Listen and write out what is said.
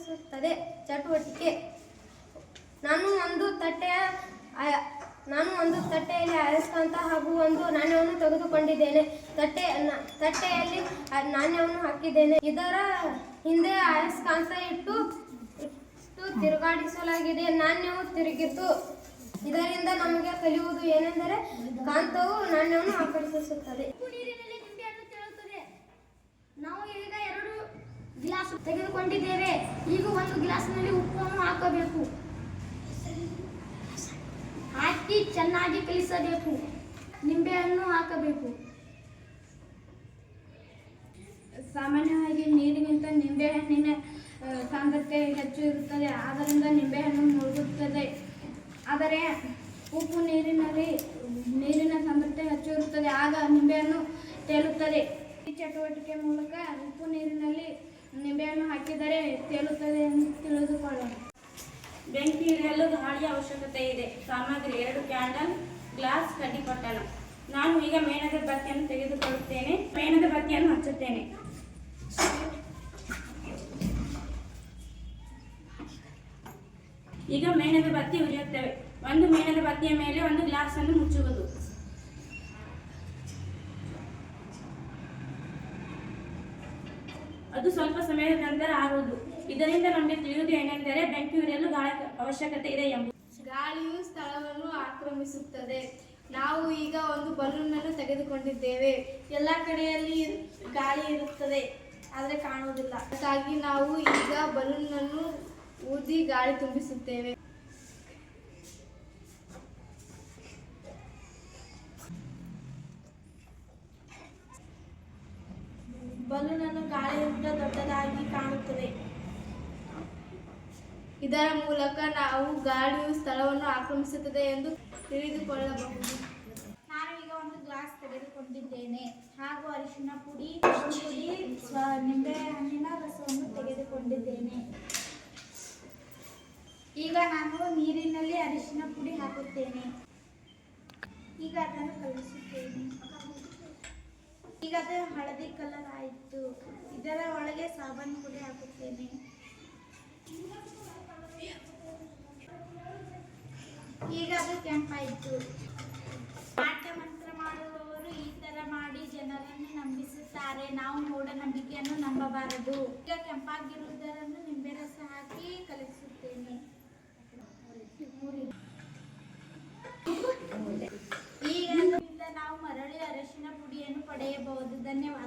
ಆಕರ್ಷಿಸುತ್ತದೆ. ಚಟುವಟಿಕೆ. ನಾನು ಒಂದು ತಟ್ಟೆಯಲ್ಲಿ ಅಯಸ್ಕಾಂತ ಹಾಗೂ ಒಂದು ನಾಣ್ಯವನ್ನು ತೆಗೆದುಕೊಂಡಿದ್ದೇನೆ. ತಟ್ಟೆಯಲ್ಲಿ ನಾಣ್ಯವನ್ನು ಹಾಕಿದ್ದೇನೆ. ಇದರ ಹಿಂದೆ ಅಯಸ್ಕಾಂತ ಇಟ್ಟು ತಿರುಗಾಡಿಸಲಾಗಿದೆ. ನಾಣ್ಯವು ತಿರುಗಿತು. ಇದರಿಂದ ನಮಗೆ ಕಲಿಯುವುದು ಏನೆಂದರೆ ಕಾಂತವು ನಾಣ್ಯವನ್ನು ಆಕರ್ಷಿಸುತ್ತದೆ. ನೀರಿನಲ್ಲಿ ನಿಂಬೆಹಣ್ಣು ತೇಲುತ್ತದೆ. ನಾವು ಈಗ 2 ಗ್ಲಾಸ್ ತೆಗೆದುಕೊಂಡಿದ್ದೇವೆ. ಈಗ ಒಂದು ಗ್ಲಾಸ್ನಲ್ಲಿ ಉಪ್ಪನ್ನು ಹಾಕಬೇಕು. ಹಾಕಿ ಚೆನ್ನಾಗಿ ಕಲಿಸಬೇಕು. ನಿಂಬೆಹಣ್ಣು ಹಾಕಬೇಕು. ಸಾಮಾನ್ಯವಾಗಿ ನೀರಿಗಿಂತ ನಿಂಬೆಹಣ್ಣಿನ ಸಾಂದ್ರತೆ ಹೆಚ್ಚು ಇರುತ್ತದೆ. ಆದ್ದರಿಂದ ನಿಂಬೆಹಣ್ಣು ಮುಳುಗುತ್ತದೆ. ಆದರೆ ಉಪ್ಪು ನೀರಿನ ಸಾಂದ್ರತೆ ಹೆಚ್ಚು ಇರುತ್ತದೆ. ಆಗ ನಿಂಬೆಹಣ್ಣು ತೇಲುತ್ತದೆ. ಈ ಚಟುವಟಿಕೆ ಮೂಲಕ ಉಪ್ಪು ನೀರಿನಲ್ಲಿ ನಿಂಬೆಹಣ್ಣು ಹಾಕಿದರೆ ತೇಲುತ್ತದೆ ಎಂದು ತಿಳಿದುಕೊಳ್ಳೋಣ. ಬೆಂಕಿ ಇಡಲು ಗಾಳಿಯ ಅವಶ್ಯಕತೆ ಇದೆ. ಸಾಮಗ್ರಿ: 2 ಕ್ಯಾಂಡಲ್, ಗ್ಲಾಸ್, ಕಡ್ಡಿಪಟ್ಟಣ. ನಾನು ಈಗ ಮೇಣದ ಬತ್ತಿಯನ್ನು ತೆಗೆದುಕೊಳ್ಳುತ್ತೇನೆ. ಮೇಣದ ಬತ್ತಿಯನ್ನು ಹಚ್ಚುತ್ತೇನೆ. ಈಗ ಮೇಣದ ಬತ್ತಿ ಉರಿಯುತ್ತವೆ. ಒಂದು ಮೇಣದ ಬತ್ತಿಯ ಮೇಲೆ ಒಂದು ಗ್ಲಾಸ್ ಅನ್ನು ಮುಚ್ಚುವುದು. ಅದು ಸ್ವಲ್ಪ ಸಮಯದ ನಂತರ ಆರುವುದು. ಇದರಿಂದ ನಮಗೆ ತಿಳಿಯುವುದು ಏನೆಂದರೆ ಬೆಂಕಿ ಉರಿಯಲು ಗಾಳಿ ಅವಶ್ಯಕತೆ ಇದೆ ಎಂಬುದು. ಗಾಳಿಯು ಸ್ಥಳವನ್ನು ಆಕ್ರಮಿಸುತ್ತದೆ. ನಾವು ಈಗ ಒಂದು ಬಲೂನ್ ಅನ್ನು ತೆಗೆದುಕೊಂಡಿದ್ದೇವೆ. ಎಲ್ಲ ಕಡೆಯಲ್ಲಿ ಗಾಳಿ ಇರುತ್ತದೆ, ಆದರೆ ಕಾಣುವುದಿಲ್ಲ. ಅದಕ್ಕಾಗಿ ನಾವು ಈಗ ಬಲೂನ್ ಅನ್ನು ಊದಿ ಗಾಳಿ ತುಂಬಿಸುತ್ತೇವೆ. ಬಲೂನ್ ಅನ್ನು ಗಾಳಿಯಿಂದ ದೊಡ್ಡದಾಗಿ ಕಾಣುತ್ತದೆ. ಇದರ ಮೂಲಕ ನಾವು ಗಾಳಿಯು ಸ್ಥಳವನ್ನು ಆಕ್ರಮಿಸುತ್ತದೆ ಎಂದು ತಿಳಿದುಕೊಳ್ಳಬಹುದು. ನಾನು ಈಗ ಒಂದು ಗ್ಲಾಸ್ ತೆಗೆದುಕೊಂಡಿದ್ದೇನೆ ಹಾಗೂ ಅರಿಶಿನ ಪುಡಿ, ನಿಂಬೆಹಣ್ಣಿನ ರಸವನ್ನು ತೆಗೆದುಕೊಂಡಿದ್ದೇನೆ. ಈಗ ನಾನು ನೀರಿನಲ್ಲಿ ಅರಿಶಿನ ಪುಡಿ ಹಾಕುತ್ತೇನೆ. ಈಗ ಅದನ್ನು ಕಲಿಸುತ್ತೇನೆ. ಈಗ ಅದು ಹಳದಿ ಕಲರ್ ಆಯಿತು. ಇದರ ಒಳಗೆ ಸಾಬಾನು ಪುಡಿ ಹಾಕುತ್ತೇನೆ. ಈಗ ಅದು ಕೆಂಪಾಯಿತು. ಮಾಟ ಮಂತ್ರ ಮಾಡುವವರು ಈ ತರ ಮಾಡಿ ಜನರನ್ನು ನಂಬಿಸುತ್ತಾರೆ. ನಾವು ಮೂಢನಂಬಿಕೆಯನ್ನು ನಂಬಬಾರದು. ಈಗ ಕೆಂಪಾಗಿರುವುದನ್ನು ನಿಂಬೆ ರಸ ಹಾಕಿ ಕಲಿಸುತ್ತೇನೆ. ಈಗ ನಾವು ಮರಳಿ ಅರಿಶಿನ ಪುಡಿಯನ್ನು ಪಡೆಯಬಹುದು. ಧನ್ಯವಾದ.